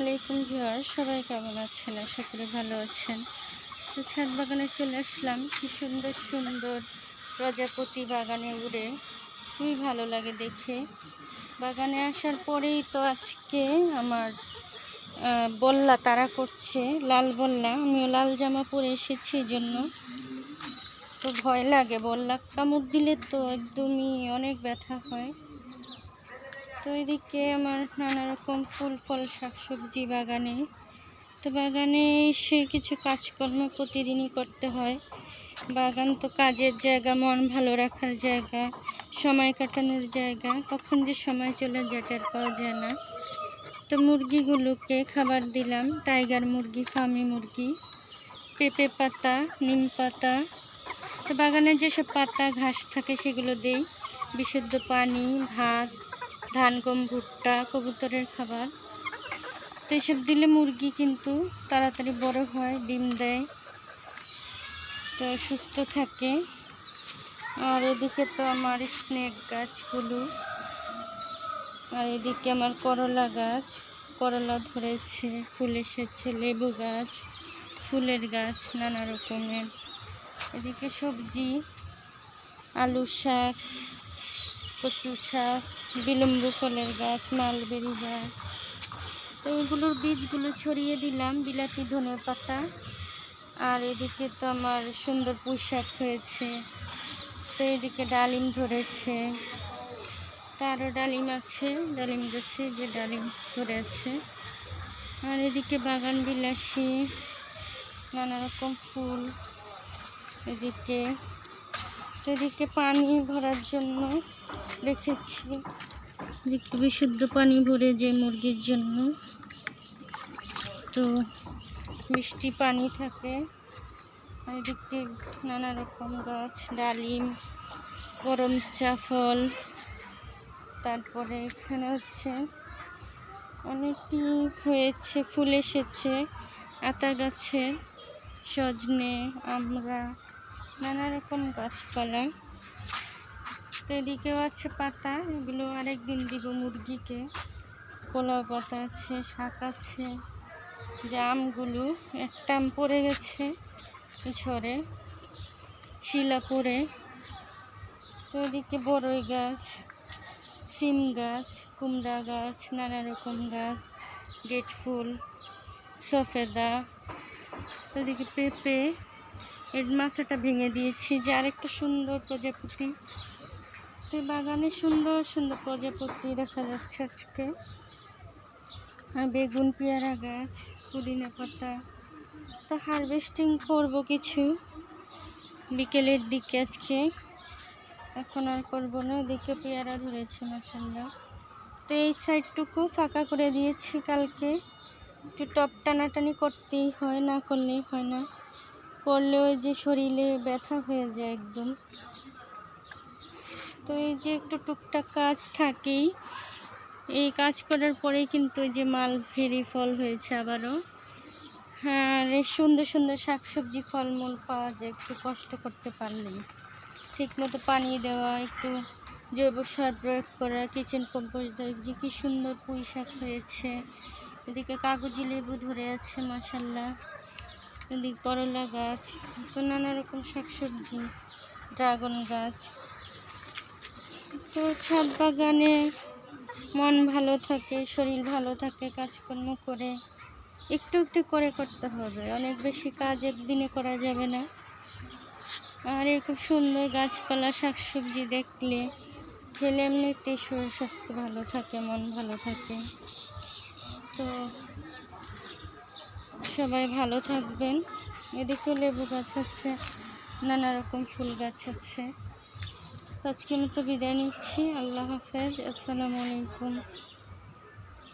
আলাইকুম ভিউয়ার, সবাই কেমন আছেন? আশা করি ভালো আছেন। তো ছাদ বাগানে চলে আসলাম। কি সুন্দর সুন্দর প্রজাপতি বাগানে উড়ে, খুবই ভালো লাগে দেখে। বাগানে আসার পরেই তো আজকে আমার বল্লা তাড়া করছে, লাল বল্লা। আমিও লাল জামা পরে এসেছি এই জন্য। তো ভয় লাগে, বল্লা কামড় দিলে তো একদমই অনেক ব্যথা হয়। তো এদিকে আমার নানা রকম ফুল ফল শাকসবজি বাগানে। তো বাগানে এসে কিছু কাজকর্ম প্রতিদিনই করতে হয়। বাগান তো কাজের জায়গা, মন ভালো রাখার জায়গা, সময় কাটানোর জায়গা। কখন যে সময় চলে যায় টের পাওয়া যায় না। তো মুরগিগুলোকে খাবার দিলাম, টাইগার মুরগি, ফার্মি মুরগি, পেঁপে পাতা, নিম পাতা। তো বাগানে যেসব পাতা ঘাস থাকে সেগুলো দেই, বিশুদ্ধ পানি, ভাত, ধান, গম, ভুট্টা, কবুতরের খাবার। তো এসব দিলে মুরগি কিন্তু তাড়াতাড়ি বড় হয়, ডিম দেয়, তো সুস্থ থাকে। আর এদিকে তো আমার স্নেক গাছগুলো, আর এদিকে আমার করলা গাছ, করলা ধরেছে, ফুল এসেছে, লেবু গাছ, ফুলের গাছ নানা রকমের। এদিকে সবজি, আলু শাক, কচু শাক, বিলম্ব ফলের গাছ, মালবেরি গাছ। তো এগুলোর বীজগুলো ছড়িয়ে দিলাম, বিলাতি ধনে পাতা। আর এদিকে তো আমার সুন্দর পুঁই শাক হয়েছে। তো এদিকে ডালিম ধরেছে, তারও ডালিম আছে, ডালিম গাছে যে ডালিম ধরে আছে। আর এদিকে বাগান বিলাসী, নানা রকম ফুল। এদিকে পানি ভরার জন্য রেখেছি, বিশুদ্ধ পানি ভরে যে মুরগির জন্য। তো মিষ্টি পানি থাকে। এদিকে নানা রকম গাছ, ডালিম, গরম চা ফল। তারপরে এখানে হচ্ছে অনেকটি হয়েছে, ফুল এসেছে আতা গাছের, সজনে, আমড়া, নানা রকম গাছপালা। তো এদিকেও আছে পাতা, এগুলো আরেকদিন দিব মুরগিকে। পোলাও পাতা আছে, শাক আছে, জামগুলো একটা আম পড়ে গেছে ঝড়ে, শিলা পড়ে। তো এদিকে বড়ই গাছ, সিম গাছ, কুমড়া গাছ, নানা রকম গাছ, গেট ফুল, সফেদা। এদিকে পেঁপে, এর মাথাটা ভেঙে দিয়েছি, যে আরেকটা সুন্দর প্রজাপতি। তো বাগানে সুন্দর সুন্দর প্রজাপতি দেখা যাচ্ছে আজকে। বেগুন, পেয়ারা গাছ, পুদিনা পাতা। তো হারভেস্টিং করব কিছু বিকেলের দিকে আজকে, এখন আর করবো না। এদিকে পেয়ারা ধরেছে মাশাআল্লাহ। তো এই সাইডটুকু ফাঁকা করে দিয়েছি, কালকে একটু টপ টানাটানি করতেই হয়, না করলেই হয় না। করলে ওই যে শরীরে ব্যথা হয়ে যায় একদম। তো এই যে একটু টুকটাক কাজ থাকেই, এই কাজ করার পরেই কিন্তু ওই যে মালবেরি ফল হয়েছে আবারও। হ্যাঁ, আর এই সুন্দর সুন্দর শাকসবজি ফলমূল পাওয়া যায় একটু কষ্ট করতে পারলেই। ঠিক মতো পানি দেওয়া, একটু জৈব সার প্রয়োগ করা, কিচেন কম্পোস্ট দেওয়া। যে কি সুন্দর পুঁই শাক হয়েছে। এদিকে কাগজি লেবু ধরে আছে মাশাআল্লাহ। এদিকে করলা গাছ, তো নানা রকম শাকসবজি, ড্রাগন গাছ। তো ছাদ বাগানে মন ভালো থাকে, শরীর ভালো থাকে, কাজকর্ম করে একটু একটু করে করতে হবে, অনেক বেশি কাজ একদিনে করা যাবে না। আর এই খুব সুন্দর গাছপালা, শাকসবজি দেখলে, খেলে এমনিতেই শরীর স্বাস্থ্য ভালো থাকে, মন ভালো থাকে। তো সবাই ভালো থাকবেন। এদিকেও লেবু গাছ আছে, নানা রকম ফুল গাছ আছে। আজকের মতো বিদায় নিচ্ছি। আল্লাহ হাফেজ, আসসালামু আলাইকুম।